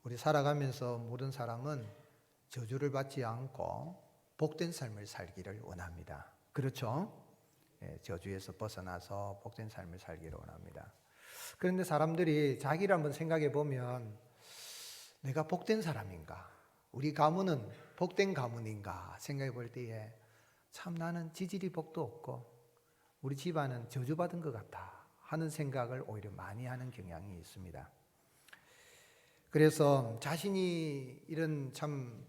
우리 살아가면서 모든 사람은 저주를 받지 않고 복된 삶을 살기를 원합니다. 그렇죠? 저주에서 벗어나서 복된 삶을 살기를 원합니다. 그런데 사람들이 자기를 한번 생각해 보면 내가 복된 사람인가? 우리 가문은 복된 가문인가? 생각해 볼 때에 참 나는 지질이 복도 없고 우리 집안은 저주받은 것 같다 하는 생각을 오히려 많이 하는 경향이 있습니다. 그래서 자신이 이런 참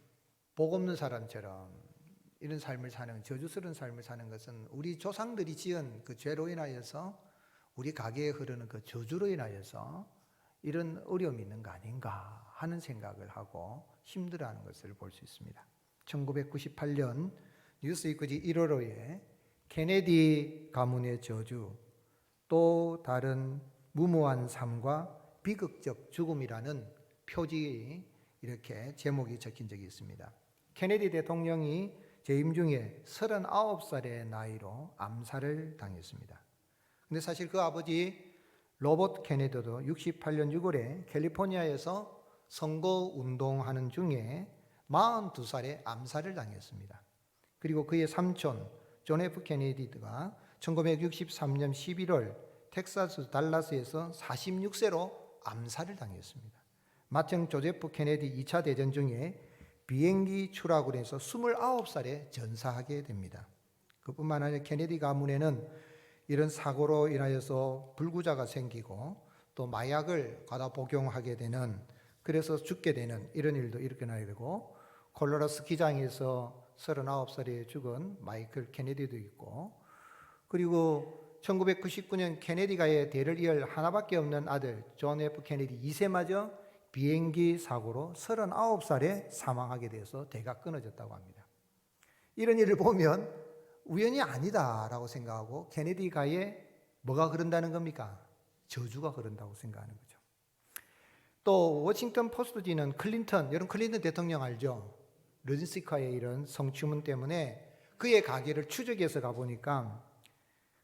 복 없는 사람처럼 이런 삶을 사는, 저주스러운 삶을 사는 것은 우리 조상들이 지은 그 죄로 인하여서 우리 가게에 흐르는 그 저주로 인하여서 이런 어려움이 있는 거 아닌가 하는 생각을 하고 힘들어하는 것을 볼 수 있습니다. 1998년 뉴스위크지 1월호에 케네디 가문의 저주, 또 다른 무모한 삶과 비극적 죽음이라는 표지 이렇게 제목이 적힌 적이 있습니다. 케네디 대통령이 재임 중에 39살의 나이로 암살을 당했습니다. 근데 사실 그 아버지 로버트 케네디도 68년 6월에 캘리포니아에서 선거운동하는 중에 42살에 암살을 당했습니다. 그리고 그의 삼촌 존 F 케네디가 1963년 11월 텍사스 달라스에서 46세로 암살을 당했습니다. 마침 조제프 케네디 2차 대전 중에 비행기 추락으로 해서 29살에 전사하게 됩니다. 그뿐만 아니라 케네디 가문에는 이런 사고로 인하여서 불구자가 생기고 또 마약을 과다 복용하게 되는, 그래서 죽게 되는 이런 일도 일어나게 되고, 콜로라도 스키장에서 39살에 죽은 마이클 케네디도 있고, 그리고 1999년 케네디가의 대를 이을 하나밖에 없는 아들 존 F 케네디 2세마저 비행기 사고로 39살에 사망하게 돼서 대가 끊어졌다고 합니다. 이런 일을 보면 우연이 아니다라고 생각하고 케네디가에 뭐가 흐른다는 겁니까? 저주가 흐른다고 생각하는 거죠. 또 워싱턴 포스트지는 클린턴, 여러분 클린턴 대통령 알죠? 르진스카의 이런 성추문 때문에 그의 가게를 추적해서 가보니까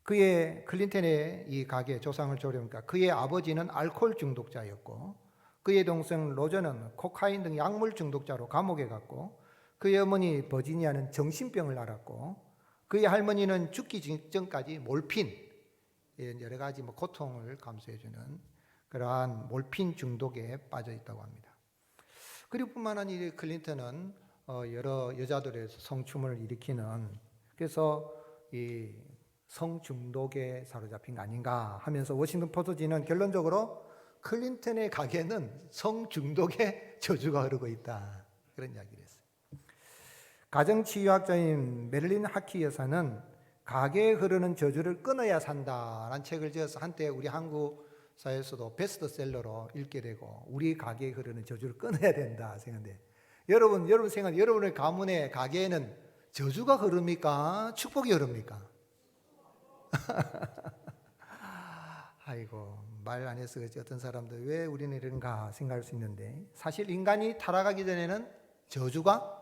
그의 클린턴의 이 가게 조상을 조려보니까 그의 아버지는 알코올 중독자였고 그의 동생 로저는 코카인 등 약물 중독자로 감옥에 갔고 그의 어머니 버지니아는 정신병을 앓았고 그의 할머니는 죽기 직전까지 몰핀, 여러 가지 고통을 감수해주는 그러한 몰핀 중독에 빠져 있다고 합니다. 그리고 뿐만 아니라 클린턴은 여러 여자들에서 성추문을 일으키는, 그래서 이 성중독에 사로잡힌 거 아닌가 하면서 워싱턴 포스트지는 결론적으로 클린턴의 가게는 성중독의 저주가 흐르고 있다, 그런 이야기를 했어요. 가정치유학자인 메릴린 하키 여사는 가게에 흐르는 저주를 끊어야 산다라는 책을 지어서 한때 우리 한국 사회에서도 베스트셀러로 읽게 되고 우리 가게에 흐르는 저주를 끊어야 된다 생각해. 여러분 생각, 여러분의 가문의 가게에는 저주가 흐릅니까? 축복이 흐릅니까? 아이고, 말 안 해서 그렇지 어떤 사람들 왜 우리는 이런가 생각할 수 있는데, 사실 인간이 타락하기 전에는 저주가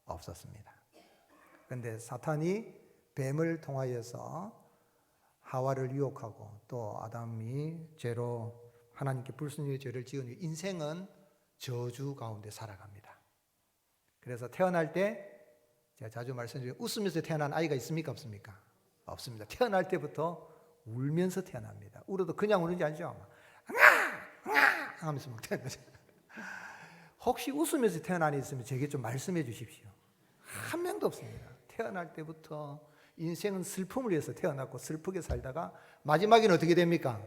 없었습니다. 그런데 사탄이 뱀을 통하여서 하와를 유혹하고 또 아담이 죄로 하나님께 불순종의 죄를 지은 후 인생은 저주 가운데 살아갑니다. 그래서 태어날 때 제가 자주 말씀드리는 웃으면서 태어난 아이가 있습니까? 없습니까? 없습니다. 태어날 때부터 울면서 태어납니다. 울어도 그냥 우는지 알죠? 하면서 막 태어나죠. 혹시 웃으면서 태어난 애 있으면 제게 좀 말씀해 주십시오. 한 명도 없습니다. 태어날 때부터 인생은 슬픔을 위해서 태어났고 슬프게 살다가 마지막에는 어떻게 됩니까?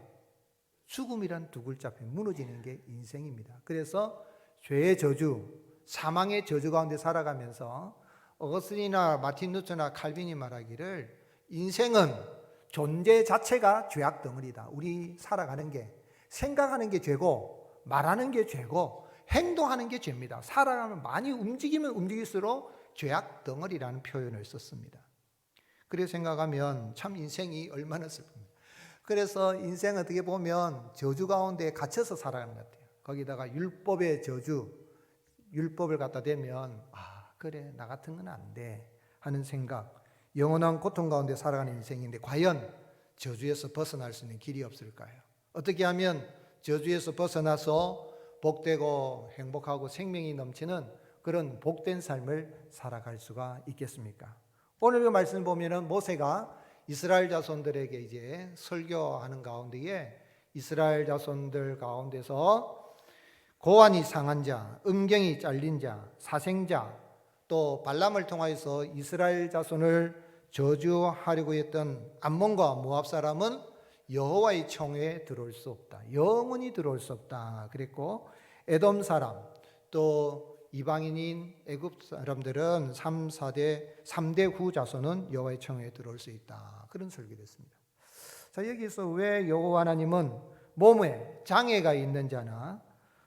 죽음이란 두 글자 앞에 무너지는 게 인생입니다. 그래서 죄의 저주, 사망의 저주 가운데 살아가면서 어거스틴이나 마틴 루터나 칼빈이 말하기를 인생은 존재 자체가 죄악 덩어리다. 우리 살아가는 게, 생각하는 게 죄고 말하는 게 죄고 행동하는 게 죄입니다. 살아가면 많이 움직이면 움직일수록 죄악 덩어리라는 표현을 썼습니다. 그래서 생각하면 참 인생이 얼마나 슬픕니다. 그래서 인생 어떻게 보면 저주 가운데 갇혀서 살아가는 것 같아요. 거기다가 율법의 저주, 율법을 갖다 대면 그래 나 같은 건 안 돼 하는 생각, 영원한 고통 가운데 살아가는 인생인데 과연 저주에서 벗어날 수 있는 길이 없을까요? 어떻게 하면 저주에서 벗어나서 복되고 행복하고 생명이 넘치는 그런 복된 삶을 살아갈 수가 있겠습니까? 오늘 그 말씀을 보면은 모세가 이스라엘 자손들에게 이제 설교하는 가운데에 이스라엘 자손들 가운데서 고안이 상한 자, 음경이 잘린 자, 사생자, 또 발람을 통하여서 이스라엘 자손을 저주하려고 했던 암몬과 모압 사람은 여호와의 청회에 들어올 수 없다. 영원히 들어올 수 없다. 그랬고 에돔 사람, 또 이방인인 애굽 사람들은 3대 후 자손은 여호와의 청회에 들어올 수 있다. 그런 설교됐습니다. 자, 여기서 왜 여호와 하나님은 몸에 장애가 있는 자나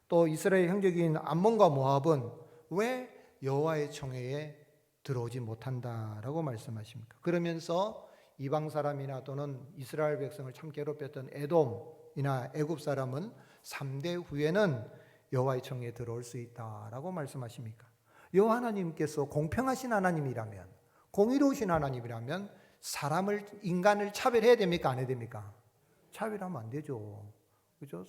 또 이스라엘 형제인 암몬과 모압은 왜 여호와의 청회에 들어오지 못한다라고 말씀하십니까? 그러면서 이방 사람이나 또는 이스라엘 백성을 참 괴롭혔던 에돔이나 애굽 사람은 3대 후에는 여호와의 청회에 들어올 수 있다라고 말씀하십니까? 여호와 하나님께서 공평하신 하나님이라면, 공의로우신 하나님이라면 인간을 차별해야 됩니까? 안 해야 됩니까? 차별하면 안 되죠. 그죠?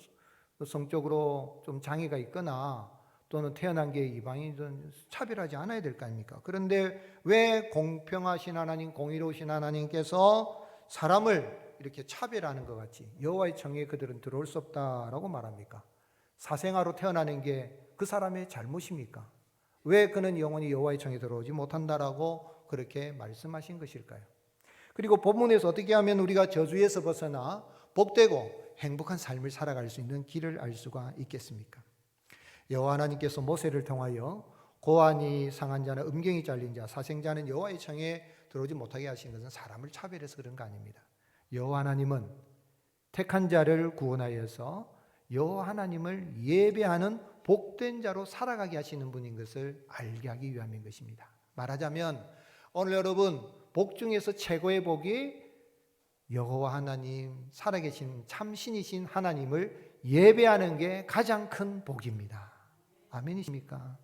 성적으로 좀 장애가 있거나 또는 태어난 게 이방인이든 차별하지 않아야 될 거 아닙니까? 그런데 왜 공평하신 하나님, 공의로우신 하나님께서 사람을 이렇게 차별하는 것 같이 여호와의 청회에 그들은 들어올 수 없다라고 말합니까? 사생아로 태어나는 게 그 사람의 잘못입니까? 왜 그는 영원히 여호와의 청회에 들어오지 못한다라고 그렇게 말씀하신 것일까요? 그리고 본문에서 어떻게 하면 우리가 저주에서 벗어나 복되고 행복한 삶을 살아갈 수 있는 길을 알 수가 있겠습니까? 여호와 하나님께서 모세를 통하여 고안이 상한 자나 음경이 잘린 자, 사생자는 여호와의 청회에 들어오지 못하게 하신 것은 사람을 차별해서 그런 거 아닙니다. 여호와 하나님은 택한 자를 구원하여서 여호와 하나님을 예배하는 복된 자로 살아가게 하시는 분인 것을 알게 하기 위함인 것입니다. 말하자면 오늘 여러분 복 중에서 최고의 복이 여호와 하나님, 살아계신 참신이신 하나님을 예배하는 게 가장 큰 복입니다. 아멘이십니까?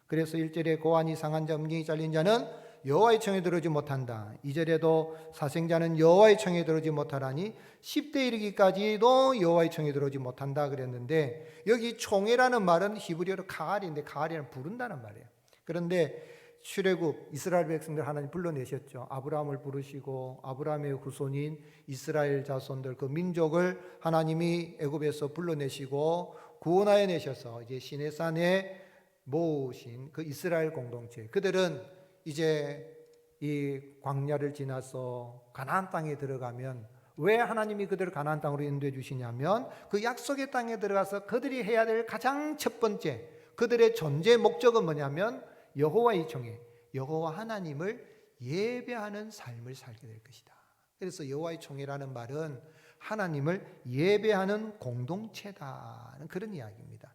그래서 1절에 고안이 상한 자, 음경이 잘린 자는 여호와의 청에 들어오지 못한다. 2절에도 사생자는 여호와의 청에 들어오지 못하라니 10대 이르기까지도 여호와의 청에 들어오지 못한다 그랬는데, 여기 총회라는 말은 히브리어로 가알인데 가알이는 부른다는 말이에요. 그런데 출애굽 이스라엘 백성들 하나님 불러내셨죠. 아브라함을 부르시고 아브라함의 후손인 이스라엘 자손들 그 민족을 하나님이 애굽에서 불러내시고 구원하여 내셔서 이제 시내산에 모으신 그 이스라엘 공동체, 그들은 이제 이 광야를 지나서 가나안 땅에 들어가면 왜 하나님이 그들을 가나안 땅으로 인도해 주시냐면 그 약속의 땅에 들어가서 그들이 해야 될 가장 첫 번째 그들의 존재 목적은 뭐냐면 여호와의 청회, 여호와 하나님을 예배하는 삶을 살게 될 것이다. 그래서 여호와의 청회라는 말은 하나님을 예배하는 공동체다는 그런 이야기입니다.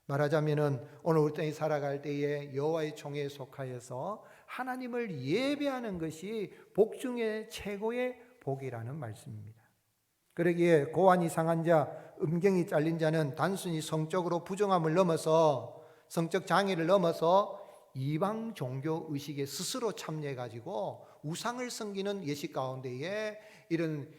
말하자면은 오늘 우리 땅에 살아갈 때에 여호와의 청회에 속하여서 하나님을 예배하는 것이 복 중에 최고의 복이라는 말씀입니다. 그러기에 고안이 상한 자, 음경이 잘린 자는 단순히 성적으로 부정함을 넘어서 성적 장애를 넘어서 이방 종교 의식에 스스로 참여해 가지고 우상을 섬기는 예식 가운데에 이런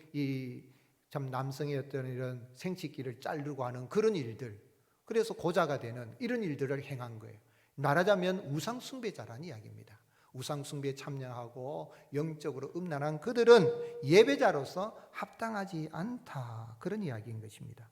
참 남성의 어떤 이런 생식기를 자르고 하는 그런 일들, 그래서 고자가 되는 이런 일들을 행한 거예요. 말하자면 우상 숭배자라는 이야기입니다. 우상 숭배에 참여하고 영적으로 음란한 그들은 예배자로서 합당하지 않다, 그런 이야기인 것입니다.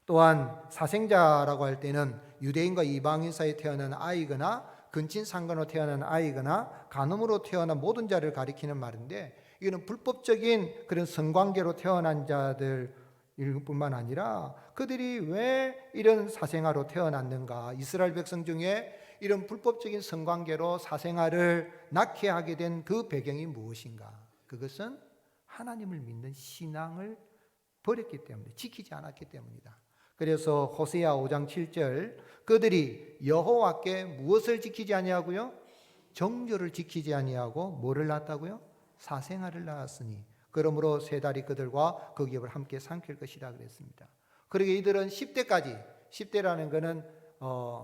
또한 사생자라고 할 때는 유대인과 이방인 사이에 태어난 아이거나 근친 상간으로 태어난 아이거나 간음으로 태어난 모든 자를 가리키는 말인데, 이거는 불법적인 그런 성관계로 태어난 자들 뿐만 아니라 그들이 왜 이런 사생아로 태어났는가, 이스라엘 백성 중에 이런 불법적인 성관계로 사생아를 낳게 하게 된 그 배경이 무엇인가? 그것은 하나님을 믿는 신앙을 버렸기 때문에, 지키지 않았기 때문이다. 그래서 호세아 5장 7절 그들이 여호와께 무엇을 지키지 아니하고요? 정죄를 지키지 아니하고 뭐를 낳았다고요? 사생아를 낳았으니 그러므로 세 달이 그들과 그 기업을 함께 삼킬 것이라 그랬습니다. 그러게 이들은 10대까지, 10대라는 것은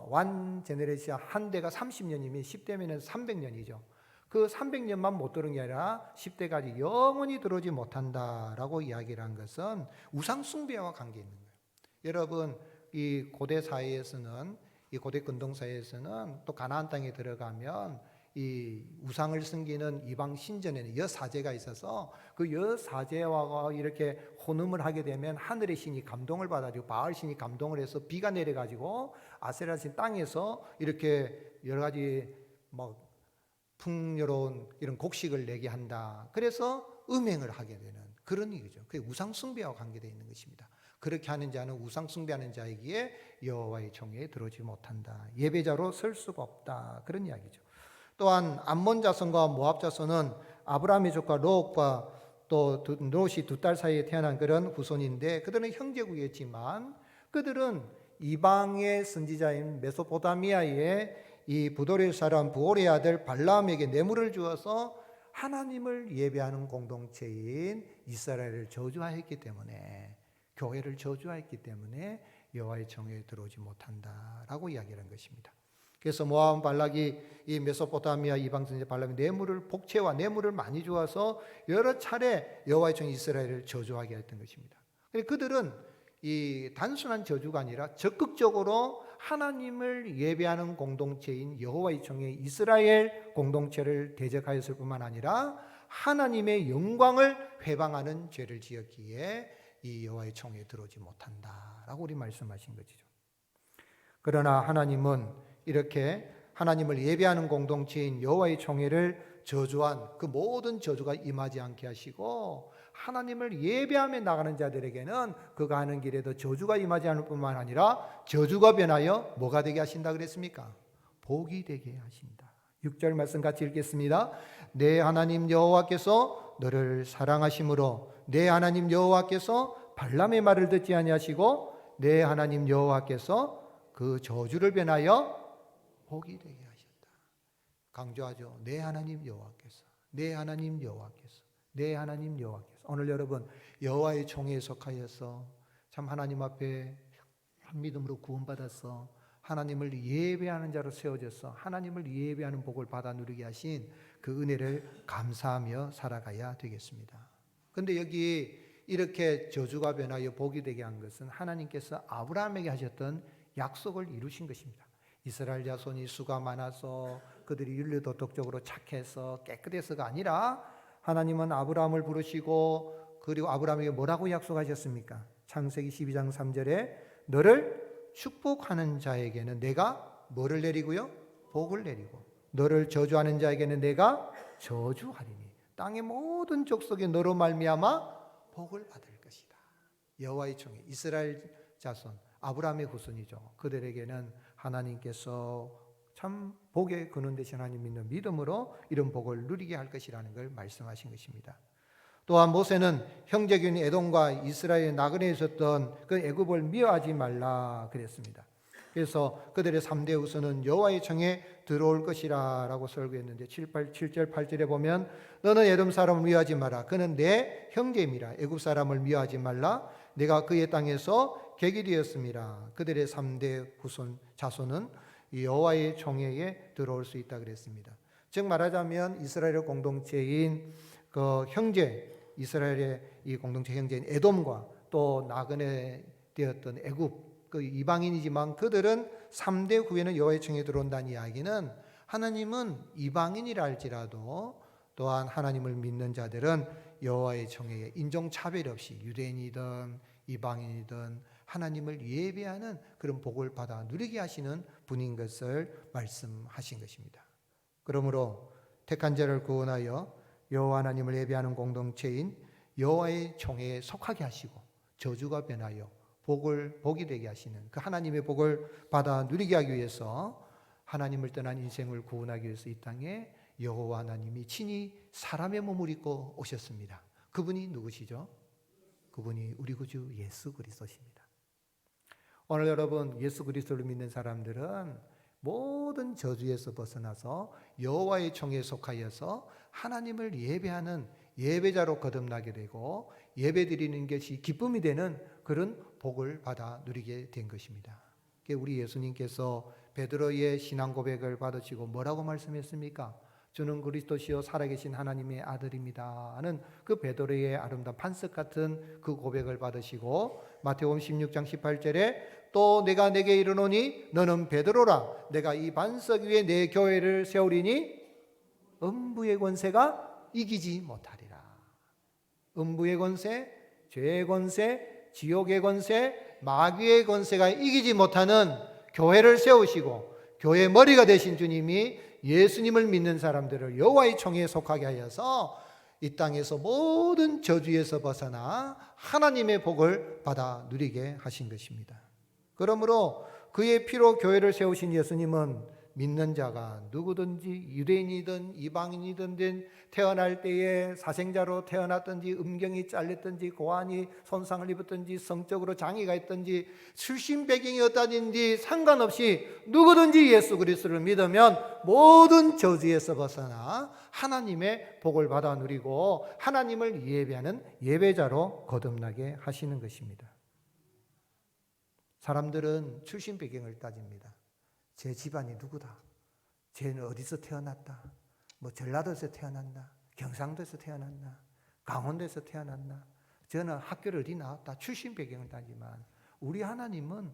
완 제네레이션 한 대가 30년이면 10대면 300년이죠. 그 300년만 못 들은 게 아니라 10대까지 영원히 들어오지 못한다라고 이야기를 한 것은 우상 숭배와 관계 있는 거예요. 여러분, 이 고대 사회에서는, 이 고대 근동 사회에서는 또 가나안 땅에 들어가면 이 우상을 섬기는 이방 신전에는 여사제가 있어서 그 여사제와 이렇게 혼음을 하게 되면 하늘의 신이 감동을 받아가지고 바알 신이 감동을 해서 비가 내려가지고 아세라 신 땅에서 이렇게 여러 가지 뭐 풍요로운 이런 곡식을 내게 한다. 그래서 음행을 하게 되는 그런 얘기죠. 그게 우상 숭배와 관계되어 있는 것입니다. 그렇게 하는 자는 우상 숭배하는 자에게 여호와의 총회에 들어오지 못한다. 예배자로 설 수가 없다. 그런 이야기죠. 또한 암몬 자손과 모압 자손은 아브라함의 조카 롯과 또 롯이 두 딸 사이에 태어난 그런 후손인데 그들은 형제국이었지만 그들은 이방의 선지자인 메소포타미아의 이 부도릴 사람 부올의 아들 발라암에게 뇌물을 주어서 하나님을 예배하는 공동체인 이스라엘을 저주하였기 때문에, 교회를 저주하였기 때문에 여호와의 정회에 들어오지 못한다라고 이야기하는 것입니다. 그래서 모압 발락이 이 메소포타미아 이방 선지자 발람이 뇌물을, 복채와 뇌물을 많이 주어서 여러 차례 여호와의 종 이스라엘을 저주하게 했던 것입니다. 그들은 이 단순한 저주가 아니라 적극적으로 하나님을 예배하는 공동체인 여호와의 종의 이스라엘 공동체를 대적하였을 뿐만 아니라 하나님의 영광을 회방하는 죄를 지었기에 이 여호와의 총회에 들어오지 못한다라고 우리 말씀하신 것이죠. 그러나 하나님은 이렇게 하나님을 예배하는 공동체인 여호와의 총회를 저주한 그 모든 저주가 임하지 않게 하시고, 하나님을 예배하며 나가는 자들에게는 그 가는 길에도 저주가 임하지 않을 뿐만 아니라 저주가 변하여 뭐가 되게 하신다 그랬습니까? 복이 되게 하신다. 6절 말씀 같이 읽겠습니다. 내 하나님 여호와께서 너를 사랑하심으로 내 하나님 여호와께서 발람의 말을 듣지 아니하시고 내 하나님 여호와께서 그 저주를 변하여 복이 되게 하셨다. 강조하죠. 내 하나님 여호와께서, 내 하나님 여호와께서, 내 하나님 여호와께서. 오늘 여러분 여호와의 총회에 속하여서 참 하나님 앞에 한 믿음으로 구원받아서 하나님을 예배하는 자로 세워져서 하나님을 예배하는 복을 받아 누리게 하신 그 은혜를 감사하며 살아가야 되겠습니다. 그런데 여기 이렇게 저주가 변하여 복이 되게 한 것은 하나님께서 아브라함에게 하셨던 약속을 이루신 것입니다. 이스라엘 자손이 수가 많아서 그들이 윤리도덕적으로 착해서 깨끗해서가 아니라 하나님은 아브라함을 부르시고 그리고 아브라함에게 뭐라고 약속하셨습니까? 창세기 12장 3절에 너를 축복하는 자에게는 내가 뭐를 내리고요? 복을 내리고 너를 저주하는 자에게는 내가 저주하리니 땅의 모든 족속이 너로 말미암아 복을 받을 것이다. 여호와의 총회, 이스라엘 자손, 아브라함의 후손이죠. 그들에게는 하나님께서 참 복의 근원 되신 하나님 믿는 믿음으로 이런 복을 누리게 할 것이라는 걸 말씀하신 것입니다. 또한 모세는 형제균 에돔과 이스라엘 나그네에 있었던 그 애굽을 미워하지 말라 그랬습니다. 그래서 그들의 3대 후손은 여호와의 청에 들어올 것이라 라고 설교했는데 7절 8절에 보면 너는 에돔 사람을 미워하지 마라. 그는 내 형제임이라. 애굽 사람을 미워하지 말라. 내가 그의 땅에서 객이 되었음이라. 그들의 3대 후손 자손은 여호와의 총회에 들어올 수 있다 그랬습니다. 즉 말하자면 이스라엘 공동체인 그 형제, 이스라엘의 이 공동체 형제인 에돔과 또 나그네 되었던 애굽 그 이방인이지만 그들은 3대 후에는 여호와의 총회에 들어온다는 이야기는 하나님은 이방인이라 할지라도 또한 하나님을 믿는 자들은 여호와의 총회에 인종차별 없이 유대인이든 이방인이든 하나님을 예배하는 그런 복을 받아 누리게 하시는 분인 것을 말씀하신 것입니다. 그러므로 택한 자를 구원하여 여호와 하나님을 예배하는 공동체인 여호와의 총회에 속하게 하시고 저주가 변하여 복이 되게 하시는 그 하나님의 복을 받아 누리게 하기 위해서 하나님을 떠난 인생을 구원하기 위해서 이 땅에 여호와 하나님이 친히 사람의 몸을 입고 오셨습니다. 그분이 누구시죠? 그분이 우리 구주 예수 그리스도십니다. 오늘 여러분 예수 그리스도를 믿는 사람들은 모든 저주에서 벗어나서 여호와의 총회에 속하여서 하나님을 예배하는 예배자로 거듭나게 되고 예배드리는 것이 기쁨이 되는 그런 복을 받아 누리게 된 것입니다. 우리 예수님께서 베드로의 신앙 고백을 받으시고 뭐라고 말씀했습니까? 주는 그리스도시요 살아계신 하나님의 아들입니다 하는 그 베드로의 아름다운 반석 같은 그 고백을 받으시고 마태복음 16장 18절에 또 내가 내게 이르노니 너는 베드로라. 내가 이 반석 위에 내 교회를 세우리니 음부의 권세가 이기지 못하리라. 음부의 권세, 죄의 권세, 지옥의 권세, 마귀의 권세가 이기지 못하는 교회를 세우시고 교회의 머리가 되신 주님이 예수님을 믿는 사람들을 여호와의 총회에 속하게 하여서 이 땅에서 모든 저주에서 벗어나 하나님의 복을 받아 누리게 하신 것입니다. 그러므로 그의 피로 교회를 세우신 예수님은 믿는 자가 누구든지 유대인이든 이방인이든 태어날 때에 사생자로 태어났든지 음경이 잘렸든지 고환이 손상을 입었든지 성적으로 장애가 있든지 출신 배경이 어떠든지 상관없이 누구든지 예수 그리스도를 믿으면 모든 저주에서 벗어나 하나님의 복을 받아 누리고 하나님을 예배하는 예배자로 거듭나게 하시는 것입니다. 사람들은 출신 배경을 따집니다. 제 집안이 누구다? 쟤는 어디서 태어났다? 뭐 전라도에서 태어났나? 경상도에서 태어났나? 강원도에서 태어났나? 저는 학교를 어디 나왔다? 출신 배경을 따지만 우리 하나님은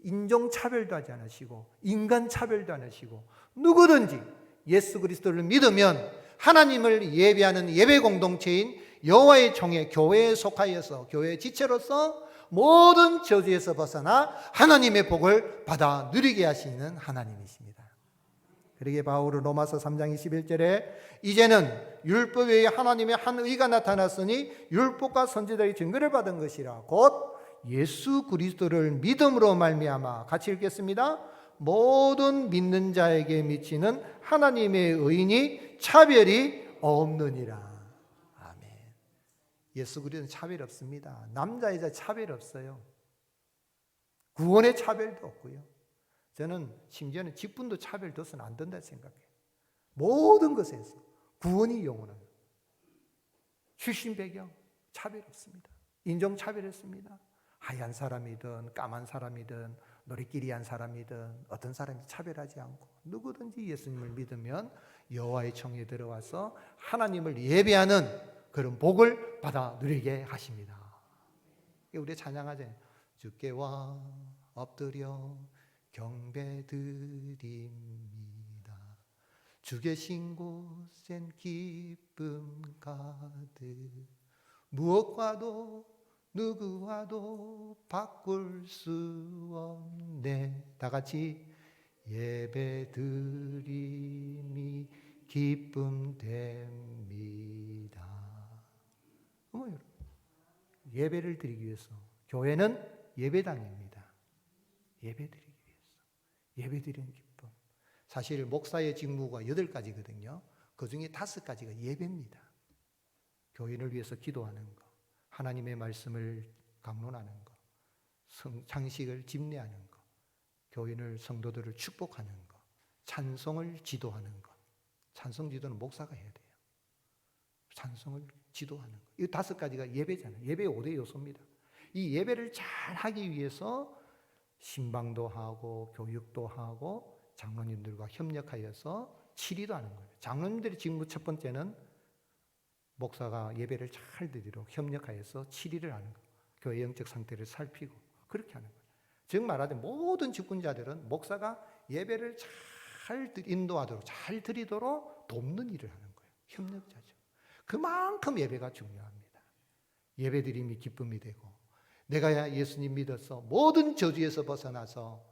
인종차별도 하지 않으시고 인간차별도 안 하시고 누구든지 예수 그리스도를 믿으면 하나님을 예배하는 예배 공동체인 여호와의 총회 교회에 속하여서 교회의 지체로서 모든 저주에서 벗어나 하나님의 복을 받아 누리게 하시는 하나님이십니다. 그러기에 바울은 로마서 3장 21절에 이제는 율법 외에 하나님의 한 의가 나타났으니 율법과 선지자의 증거를 받은 것이라 곧 예수 그리스도를 믿음으로 말미암아 같이 읽겠습니다. 모든 믿는 자에게 미치는 하나님의 의인이 차별이 없느니라. 예수 그리스도는 차별 없습니다. 남자 여자 차별 없어요. 구원의 차별도 없고요. 저는 심지어는 직분도 차별 둬서는 안 된다 생각해요. 모든 것에서 구원이 영원한 출신 배경 차별 없습니다. 인종 차별 없습니다. 하얀 사람이든 까만 사람이든 노리끼리 한 사람이든 어떤 사람이 차별하지 않고 누구든지 예수님을 믿으면 여호와의 총회에 들어와서 하나님을 예배하는 그런 복을 받아 누리게 하십니다. 우리 찬양하잖아요. 주께 와 엎드려 경배드립니다. 주 계신 곳엔 기쁨 가득 무엇과도 누구와도 바꿀 수 없네. 다 같이 예배드림이 기쁨됩니다. 여러분, 예배를 드리기 위해서 교회는 예배당입니다. 예배드리기 위해서 예배드리는 기쁨. 사실 목사의 직무가 8가지거든요. 그 중에 5가지가 예배입니다. 교인을 위해서 기도하는 것, 하나님의 말씀을 강론하는 것, 장식을 집례하는 것, 교인을 성도들을 축복하는 것, 찬송을 지도하는 것. 찬송 지도는 목사가 해야 돼요. 찬송을 지도하는 것. 이 5가지가 예배잖아요. 예배의 5대 요소입니다. 이 예배를 잘 하기 위해서 신방도 하고 교육도 하고 장로님들과 협력하여서 치리도 하는 거예요. 장로님들의 직무 첫 번째는 목사가 예배를 잘 드리도록 협력하여서 치리를 하는 거예요. 교회 영적 상태를 살피고 그렇게 하는 거예요. 즉 말하자면 모든 직분자들은 목사가 예배를 잘 인도하도록 잘 드리도록 돕는 일을 하는 거예요. 협력자죠. 그만큼 예배가 중요합니다. 예배드림이 기쁨이 되고 내가 예수님 믿어서 모든 저주에서 벗어나서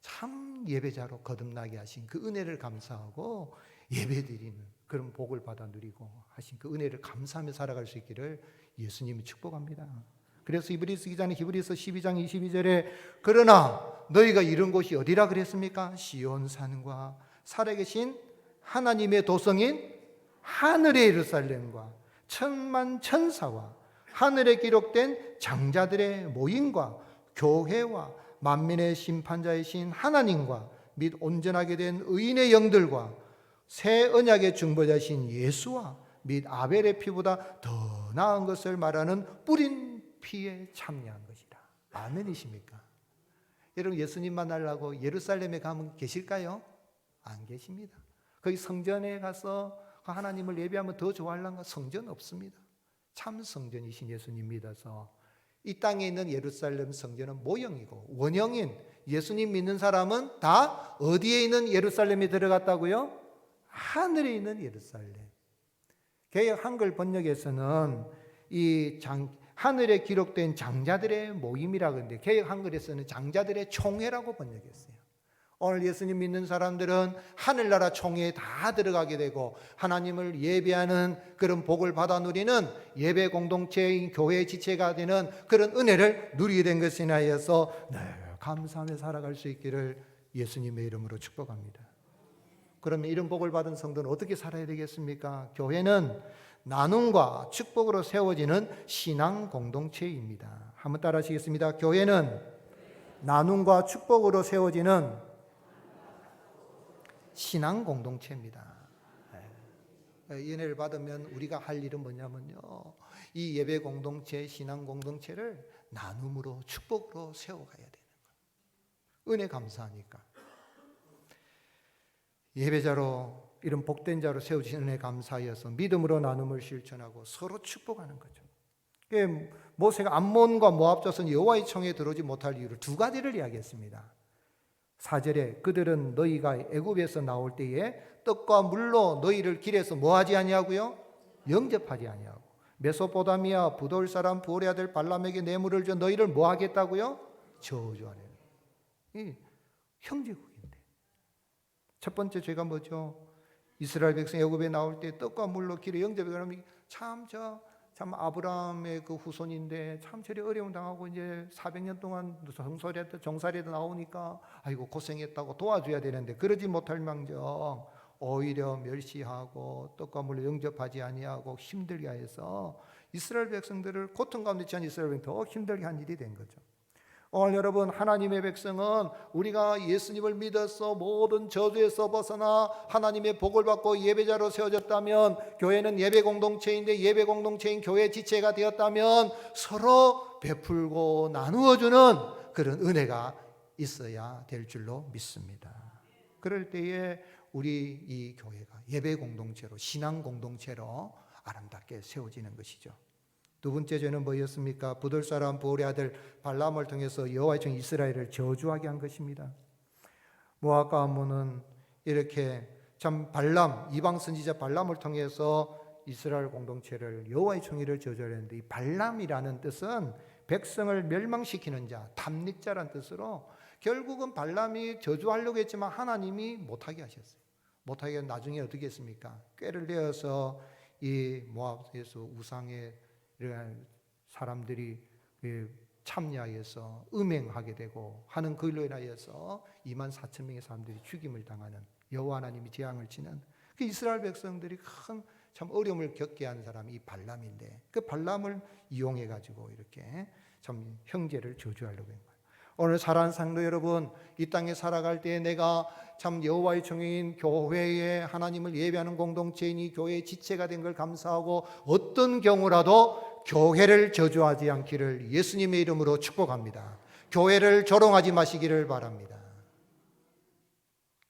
참 예배자로 거듭나게 하신 그 은혜를 감사하고 예배드리는 그런 복을 받아 누리고 하신 그 은혜를 감사하며 살아갈 수 있기를 예수님이 축복합니다. 그래서 히브리서 기자는 히브리서 12장 22절에 그러나 너희가 이런 곳이 어디라 그랬습니까? 시온산과 살아계신 하나님의 도성인 하늘의 예루살렘과 천만 천사와 하늘에 기록된 장자들의 모임과 교회와 만민의 심판자이신 하나님과 및 온전하게 된 의인의 영들과 새 언약의 중보자이신 예수와 및 아벨의 피보다 더 나은 것을 말하는 뿌린 피에 참여한 것이다. 아멘이십니까? 여러분 예수님 만나려고 예루살렘에 가면 계실까요? 안 계십니다. 거기 성전에 가서 하나님을 예배하면 더 좋아하려는가? 성전 없습니다. 참 성전이신 예수님 믿어서 이 땅에 있는 예루살렘 성전은 모형이고 원형인 예수님 믿는 사람은 다 어디에 있는 예루살렘에 들어갔다고요? 하늘에 있는 예루살렘. 개역 한글 번역에서는 하늘에 기록된 장자들의 모임이라고 하는데 개역 한글에서는 장자들의 총회라고 번역했어요. 오늘 예수님 믿는 사람들은 하늘나라 총회에 다 들어가게 되고 하나님을 예배하는 그런 복을 받아 누리는 예배 공동체인 교회의 지체가 되는 그런 은혜를 누리게 된 것이나 하여서 감사하며 살아갈 수 있기를 예수님의 이름으로 축복합니다. 그러면 이런 복을 받은 성도는 어떻게 살아야 되겠습니까? 교회는 나눔과 축복으로 세워지는 신앙 공동체입니다. 한번 따라 하시겠습니다. 교회는 나눔과 축복으로 세워지는 신앙 공동체입니다. 이 은혜를 받으면 우리가 할 일은 뭐냐면요, 이 예배 공동체, 신앙 공동체를 나눔으로 축복으로 세워가야 되는 거예요. 은혜 감사하니까. 예배자로 이런 복된 자로 세워주신 은혜 감사하여서 믿음으로 나눔을 실천하고 서로 축복하는 거죠. 모세가 암몬과 모압 자손 여호와의 청에 들어오지 못할 이유를 두 가지를 이야기했습니다. 4절에 그들은 너희가 애굽에서 나올 때에 떡과 물로 너희를 길에서 뭐하지 아니하고요? 영접하지 아니하고 메소포타미아 부돌 사람 부올의 아들 발람에게 뇌물을 줘 너희를 뭐하겠다고요? 저주하네. 이 형제국인데 첫 번째 죄가 뭐죠? 이스라엘 백성 애굽에 나올 때 떡과 물로 길에 영접해 그러면 참 아브라함의 그 후손인데 참 저리 어려움 당하고 이제 400년 동안 정살에도 나오니까 아이고 고생했다고 도와줘야 되는데 그러지 못할 망정 오히려 멸시하고 떡과 물로 영접하지 아니하고 힘들게 해서 이스라엘 백성들을 고통 가운데 처한 이스라엘 백성을 더 힘들게 한 일이 된 거죠. 오늘 여러분 하나님의 백성은 우리가 예수님을 믿어서 모든 저주에서 벗어나 하나님의 복을 받고 예배자로 세워졌다면 교회는 예배 공동체인데 예배 공동체인 교회 지체가 되었다면 서로 베풀고 나누어주는 그런 은혜가 있어야 될 줄로 믿습니다. 그럴 때에 우리 이 교회가 예배 공동체로 신앙 공동체로 아름답게 세워지는 것이죠. 두 번째 죄는 뭐였습니까? 부돌 사람 부올의 아들 발람을 통해서 여호와의 종 이스라엘을 저주하게 한 것입니다. 모압과 암몬은 이렇게 참 발람 이방 선지자 발람을 통해서 이스라엘 공동체를 여호와의 총회를 저주하려는데 이 발람이라는 뜻은 백성을 멸망시키는 자, 탐닉자라는 뜻으로 결국은 발람이 저주하려고 했지만 하나님이 못하게 하셨어요. 못하게 나중에 어떻게 했습니까? 꾀를 내어서 이 모압에서 우상의 사람들이 참여해서 음행하게 되고 하는 그일로 인하여서 24,000명의 사람들이 죽임을 당하는 여호와 하나님이 재앙을 치는 그 이스라엘 백성들이 큰 참 어려움을 겪게 한 사람이 이 발람인데 그 발람을 이용해 가지고 이렇게 참 형제를 저주하려고 한 거예요. 오늘 사랑하는 성도 여러분, 이 땅에 살아갈 때 내가 참 여호와의 종인 교회에 하나님을 예배하는 공동체인 이 교회의 지체가 된 걸 감사하고 어떤 경우라도 교회를 저주하지 않기를 예수님의 이름으로 축복합니다. 교회를 조롱하지 마시기를 바랍니다.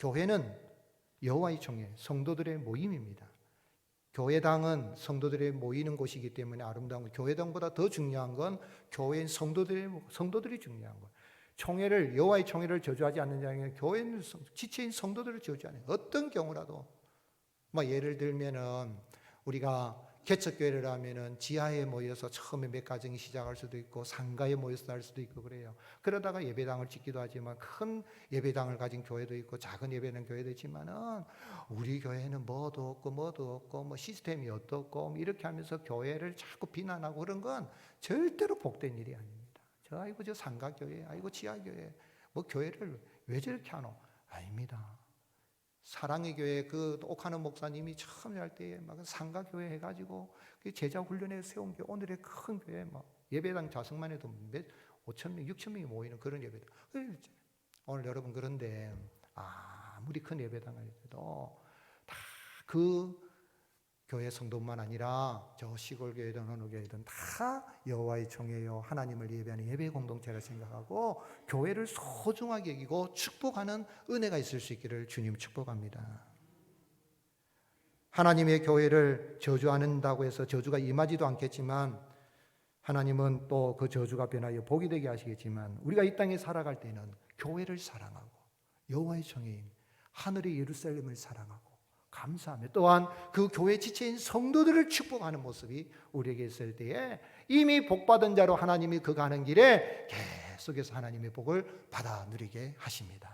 교회는 여호와의 종의 성도들의 모임입니다. 교회당은 성도들이 모이는 곳이기 때문에 아름다운 것. 교회당보다 더 중요한 건 교회인 성도들이 중요한 거예요. 총회를 여호와의 총회를 저주하지 않는 자에게 교회는 지체인 성도들을 저주하는 어떤 경우라도 예를 들면은 우리가 개척교회를 하면은 지하에 모여서 처음에 몇 가정이 시작할 수도 있고 상가에 모여서 할 수도 있고 그래요. 그러다가 예배당을 짓기도 하지만 큰 예배당을 가진 교회도 있고 작은 예배당 교회도 있지만은 우리 교회는 뭐도 없고 뭐 시스템이 어떻고 이렇게 하면서 교회를 자꾸 비난하고 그런 건 절대로 복된 일이 아닙니다. 아이고 저 상가교회, 아이고 지하교회, 뭐 교회를 왜 저렇게 하노? 아닙니다. 사랑의 교회 그 옥하는 목사님이 처음 할 때에 막 상가교회 해가지고 제자 훈련에 세운 교회 오늘의 큰 교회 막 예배당 자석만 해도 5,000명, 6,000명이 모이는 그런 예배당. 오늘 여러분 그런데 아무리 큰 예배당을 해도 다 그 교회 성도만 아니라 저 시골 교회든 어느 교회든 다 여호와의 총회요 하나님을 예배하는 예배 공동체를 생각하고 교회를 소중하게 여기고 축복하는 은혜가 있을 수 있기를 주님 축복합니다. 하나님의 교회를 저주한다고 해서 저주가 임하지도 않겠지만 하나님은 또 그 저주가 변하여 복이 되게 하시겠지만 우리가 이 땅에 살아갈 때는 교회를 사랑하고 여호와의 정예인 하늘의 예루살렘을 사랑하고 감사하며 또한 그 교회 지체인 성도들을 축복하는 모습이 우리에게 있을 때에 이미 복받은 자로 하나님이 그 가는 길에 계속해서 하나님의 복을 받아 누리게 하십니다.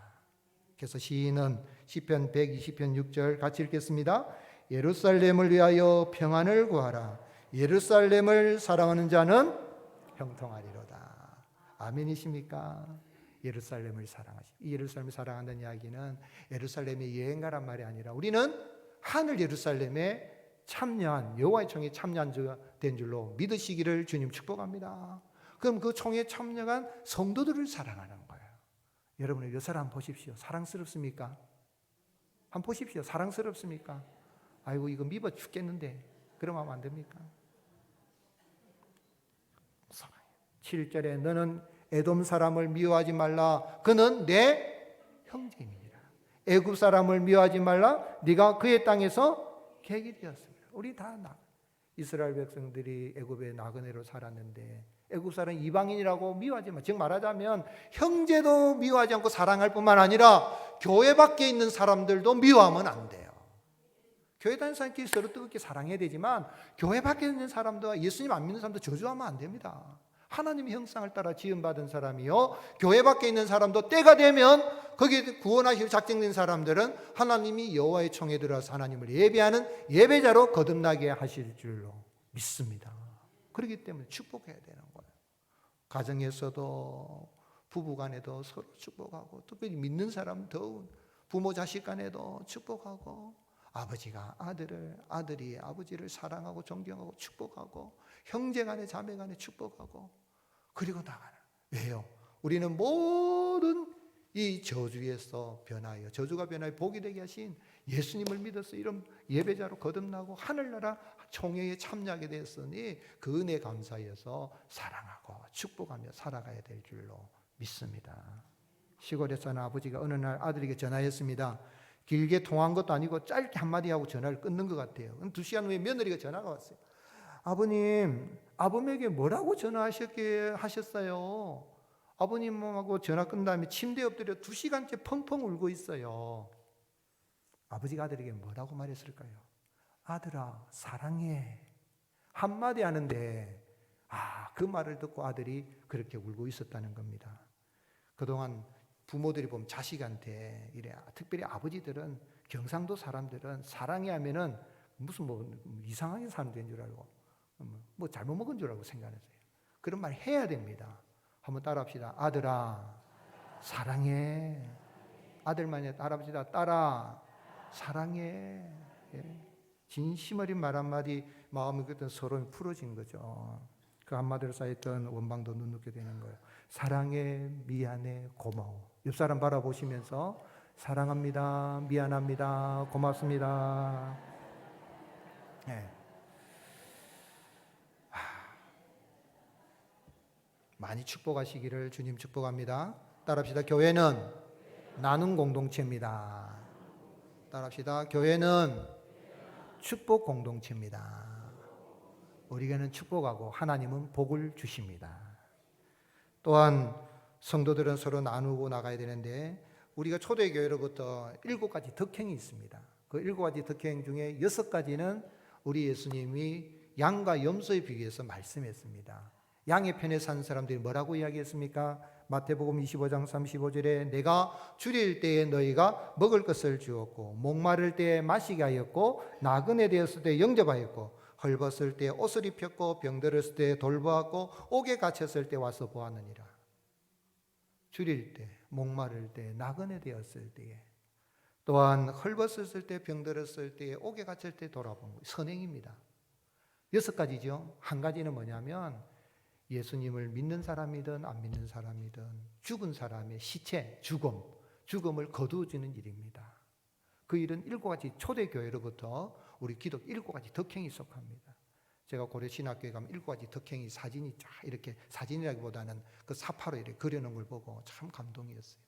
그래서 시인은 시편 120편 6절 같이 읽겠습니다. 예루살렘을 위하여 평안을 구하라. 예루살렘을 사랑하는 자는 형통하리로다. 아멘이십니까? 예루살렘을 사랑하시. 이 예루살렘을 사랑한다는 이야기는 예루살렘의 여행가란 말이 아니라 우리는 하늘 예루살렘에 참여한 여호와의 총회에 참여한 자가 된 줄로 믿으시기를 주님 축복합니다. 그럼 그 총회에 참여한 성도들을 사랑하는 거예요. 여러분 이 사람 보십시오. 사랑스럽습니까? 한번 보십시오. 사랑스럽습니까? 아이고 이거 미워 죽겠는데 그러면 하면 안 됩니까? 7절에 너는 에돔 사람을 미워하지 말라. 그는 내 형제입니다. 애굽 사람을 미워하지 말라. 네가 그의 땅에서 객이 되었습니다. 우리 다 이스라엘 백성들이 애굽의 나그네로 살았는데 애굽 사람 이방인이라고 미워하지 마. 즉 말하자면 형제도 미워하지 않고 사랑할 뿐만 아니라 교회 밖에 있는 사람들도 미워하면 안 돼요. 교회 다니는 사람끼리 서로 뜨겁게 사랑해야 되지만 교회 밖에 있는 사람도 예수님 안 믿는 사람도 저주하면 안 됩니다. 하나님의 형상을 따라 지음받은 사람이요 교회 밖에 있는 사람도 때가 되면 거기에 구원하시고 작정된 사람들은 하나님이 여호와의 총회에 들어와서 하나님을 예배하는 예배자로 거듭나게 하실 줄로 믿습니다. 그렇기 때문에 축복해야 되는 거예요. 가정에서도 부부간에도 서로 축복하고 특별히 믿는 사람 더운 부모 자식 간에도 축복하고 아버지가 아들을 아들이 아버지를 사랑하고 존경하고 축복하고 형제간에 자매간에 축복하고 그리고 나가는 왜요? 우리는 모든 이 저주에서 변하여 저주가 변하여 복이 되게 하신 예수님을 믿어서 이런 예배자로 거듭나고 하늘나라 총회에 참여하게 되었으니 그 은혜 감사해서 사랑하고 축복하며 살아가야 될 줄로 믿습니다. 시골에 사는 아버지가 어느 날 아들에게 전화했습니다. 길게 통화한 것도 아니고 짧게 한마디 하고 전화를 끊는 것 같아요. 2시간 후에 며느리가 전화가 왔어요. 아버님, 아범에게 뭐라고 전화하셨어요? 아버님하고 전화 끝난 다음에 침대에 엎드려 2시간째 펑펑 울고 있어요. 아버지가 아들에게 뭐라고 말했을까요? 아들아, 사랑해. 한마디 하는데 그 말을 듣고 아들이 그렇게 울고 있었다는 겁니다. 그동안 부모들이 보면 자식한테 이래 특별히 아버지들은 경상도 사람들은 사랑해 하면은 무슨 이상하게 사는 데인 줄 알고 뭐 잘못 먹은 줄 알고 생각했어요. 그런 말 해야 됩니다. 한번 따라합시다. 아들아 사랑해. 아들만이 따라합시다. 딸아 사랑해. 예. 진심 어린 말 한마디 마음이 그때 서로 풀어진 거죠. 그 한마디로 쌓였던 원방도 눈눕게 되는 거예요. 사랑해, 미안해, 고마워. 옆 사람 바라보시면서 사랑합니다, 미안합니다, 고맙습니다. 네. 많이 축복하시기를 주님 축복합니다. 따라합시다. 교회는 나눔 공동체입니다. 따라합시다. 교회는 축복 공동체입니다. 우리에게는 축복하고 하나님은 복을 주십니다. 또한 성도들은 서로 나누고 나가야 되는데 우리가 초대교회로부터 7가지 덕행이 있습니다. 그 7가지 덕행 중에 6가지는 우리 예수님이 양과 염소에 비교해서 말씀했습니다. 양의 편에 산 사람들이 뭐라고 이야기했습니까? 마태복음 25장 35절에 내가 줄일 때에 너희가 먹을 것을 주었고 목마를 때에 마시게 하였고 나그네 되었을 때 영접하였고 헐벗을 때 옷을 입혔고 병들었을 때 돌보았고 옥에 갇혔을 때 와서 보았느니라. 줄일 때, 목마를 때, 나그네 되었을 때에 또한 헐벗었을 때, 병들었을 때, 옥에 갇혔을 때 돌아본 선행입니다. 6가지죠. 한 가지는 뭐냐면 예수님을 믿는 사람이든 안 믿는 사람이든 죽은 사람의 시체, 죽음을 거두어주는 일입니다. 그 일은 7가지 초대교회로부터 우리 기독 7가지 덕행이 속합니다. 제가 고려신학교에 가면 7가지 덕행이 사진이 쫙 이렇게 사진이라기보다는 그 사파로 이렇게 그려놓은 걸 보고 참 감동이었어요.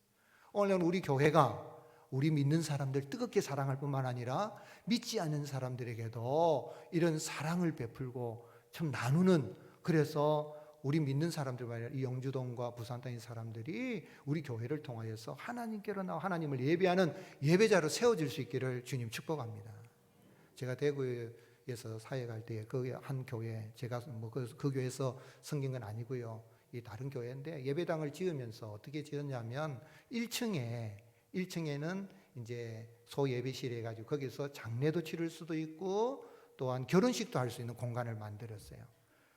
오늘은 우리 교회가 우리 믿는 사람들 뜨겁게 사랑할 뿐만 아니라 믿지 않는 사람들에게도 이런 사랑을 베풀고 참 나누는 그래서 우리 믿는 사람들 말이야, 이 영주동과 부산 땅의 사람들이 우리 교회를 통하여서 하나님께로 나와 하나님을 예배하는 예배자로 세워질 수 있기를 주님 축복합니다. 제가 대구에서 사회 갈 때 그 한 교회, 제가 그 교회에서 섬긴 건 아니고요, 이 다른 교회인데 예배당을 지으면서 어떻게 지었냐면 1층에는 이제 소예배실 해가지고 거기서 장례도 치를 수도 있고 또한 결혼식도 할 수 있는 공간을 만들었어요.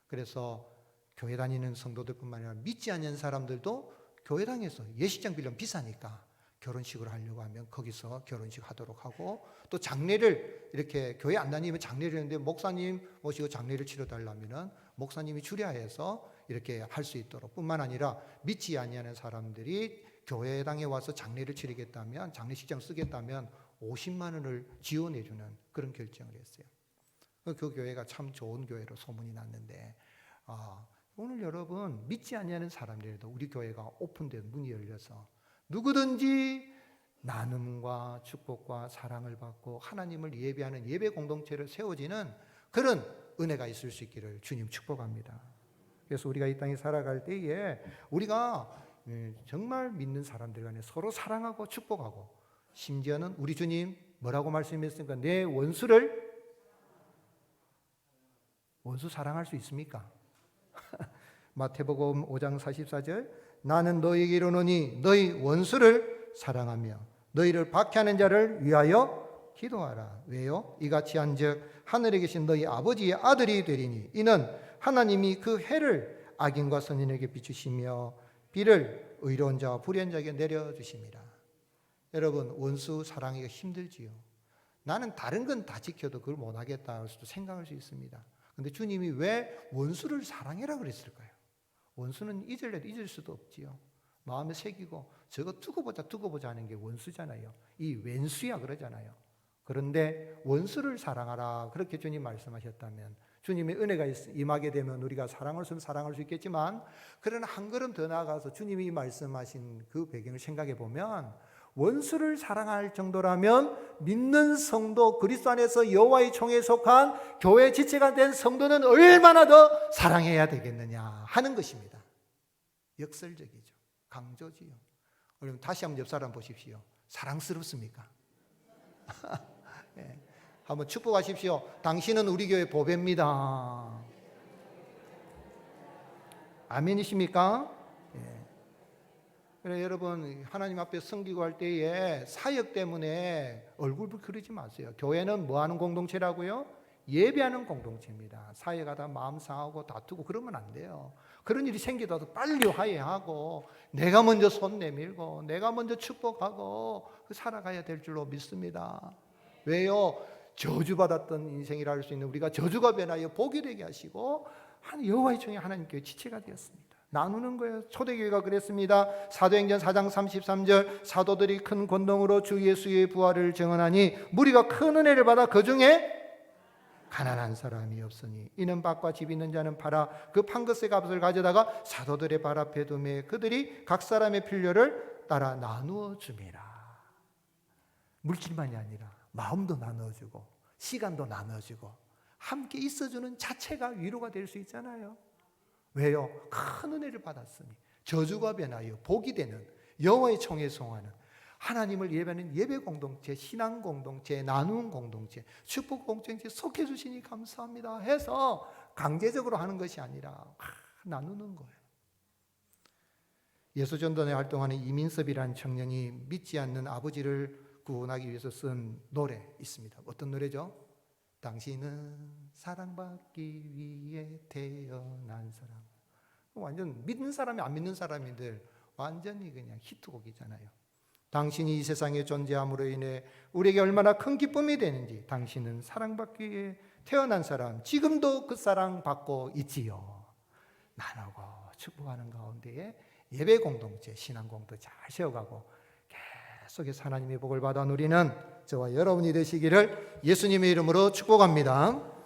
그래서 교회 다니는 성도들뿐만 아니라 믿지 않는 사람들도 교회당에서 예식장 빌려면 비싸니까 결혼식을 하려고 하면 거기서 결혼식 하도록 하고, 또 장례를 이렇게 교회 안 다니면 장례를 했는데 목사님 모시고 장례를 치러달라면 목사님이 주례해서 이렇게 할 수 있도록, 뿐만 아니라 믿지 아니하는 사람들이 교회당에 와서 장례를 치르겠다면, 장례식장 쓰겠다면 50만 원을 지원해 주는 그런 결정을 했어요. 그 교회가 참 좋은 교회로 소문이 났는데, 오늘 여러분 믿지 아니하는 사람들에도 우리 교회가 오픈된 문이 열려서 누구든지 나눔과 축복과 사랑을 받고 하나님을 예배하는 예배 공동체를 세워지는 그런 은혜가 있을 수 있기를 주님 축복합니다. 그래서 우리가 이 땅에 살아갈 때에 우리가 정말 믿는 사람들 간에 서로 사랑하고 축복하고, 심지어는 우리 주님 뭐라고 말씀했습니까? 내 원수 사랑할 수 있습니까? 마태복음 5장 44절, 나는 너희에게 이르노니 너희 원수를 사랑하며 너희를 박해하는 자를 위하여 기도하라. 왜요? 이같이 한즉 하늘에 계신 너희 아버지의 아들이 되리니 이는 하나님이 그 해를 악인과 선인에게 비추시며 비를 의로운 자와 불의한 자에게 내려주심이라. 여러분, 원수 사랑하기가 힘들지요. 나는 다른 건 다 지켜도 그걸 못하겠다 할 수도 생각할 수 있습니다. 그런데 주님이 왜 원수를 사랑해라 그랬을까요? 원수는 잊을래도 잊을 수도 없지요. 마음에 새기고 저거 두고 보자 하는 게 원수잖아요. 이 왼수야 그러잖아요. 그런데 원수를 사랑하라 그렇게 주님 말씀하셨다면, 주님의 은혜가 임하게 되면 우리가 사랑할 수 있겠지만, 그러나 한 걸음 더 나아가서 주님이 말씀하신 그 배경을 생각해 보면, 원수를 사랑할 정도라면 믿는 성도, 그리스도 안에서 여호와의 총회에 속한 교회 지체가 된 성도는 얼마나 더 사랑해야 되겠느냐 하는 것입니다. 역설적이죠. 강조지요. 여러분 다시 한번 옆 사람 보십시오. 사랑스럽습니까? 네. 한번 축복하십시오. 당신은 우리 교회 보배입니다. 아멘이십니까? 그래, 여러분 하나님 앞에 섬기고 할 때에 사역 때문에 얼굴 그리지 마세요. 교회는 뭐 하는 공동체라고요? 예배하는 공동체입니다. 사역하다 마음 상하고 다투고 그러면 안 돼요. 그런 일이 생기더라도 빨리 화해하고 내가 먼저 손 내밀고 내가 먼저 축복하고 살아가야 될 줄로 믿습니다. 왜요? 저주받았던 인생이라 할 수 있는 우리가 저주가 변하여 복이 되게 하시고 여호와의 종이 하나님께 지체가 되었습니다. 나누는 거예요. 초대교회가 그랬습니다. 사도행전 4장 33절, 사도들이 큰 권능으로 주 예수의 부활을 증언하니 무리가 큰 은혜를 받아 그 중에 가난한 사람이 없으니 이는 밭과 집 있는 자는 팔아 그 판 것의 값을 가져다가 사도들의 발 앞에 두매 그들이 각 사람의 필요를 따라 나누어 줍니다. 물질만이 아니라 마음도 나눠주고 시간도 나눠주고 함께 있어주는 자체가 위로가 될 수 있잖아요. 왜요? 큰 은혜를 받았으니 저주가 변하여 복이 되는 여호와의 총회에 송하는 하나님을 예배하는 예배 공동체, 신앙 공동체, 나누는 공동체, 축복 공동체에 속해 주시니 감사합니다 해서 강제적으로 하는 것이 아니라 나누는 거예요. 예수전도에 활동하는 이민섭이라는 청년이 믿지 않는 아버지를 구원하기 위해서 쓴 노래 있습니다. 어떤 노래죠? 당신은 사랑받기 위해 태어난 사람. 완전 믿는 사람이 안 믿는 사람인들 완전히 그냥 히트곡이잖아요. 당신이 이 세상에 존재함으로 인해 우리에게 얼마나 큰 기쁨이 되는지, 당신은 사랑받기 위해 태어난 사람, 지금도 그 사랑 받고 있지요. 나누고 축복하는 가운데에 예배 공동체, 신앙 공동체 잘 세워가고 계속해서 하나님의 복을 받아 누리는 저와 여러분이 되시기를 예수님의 이름으로 축복합니다.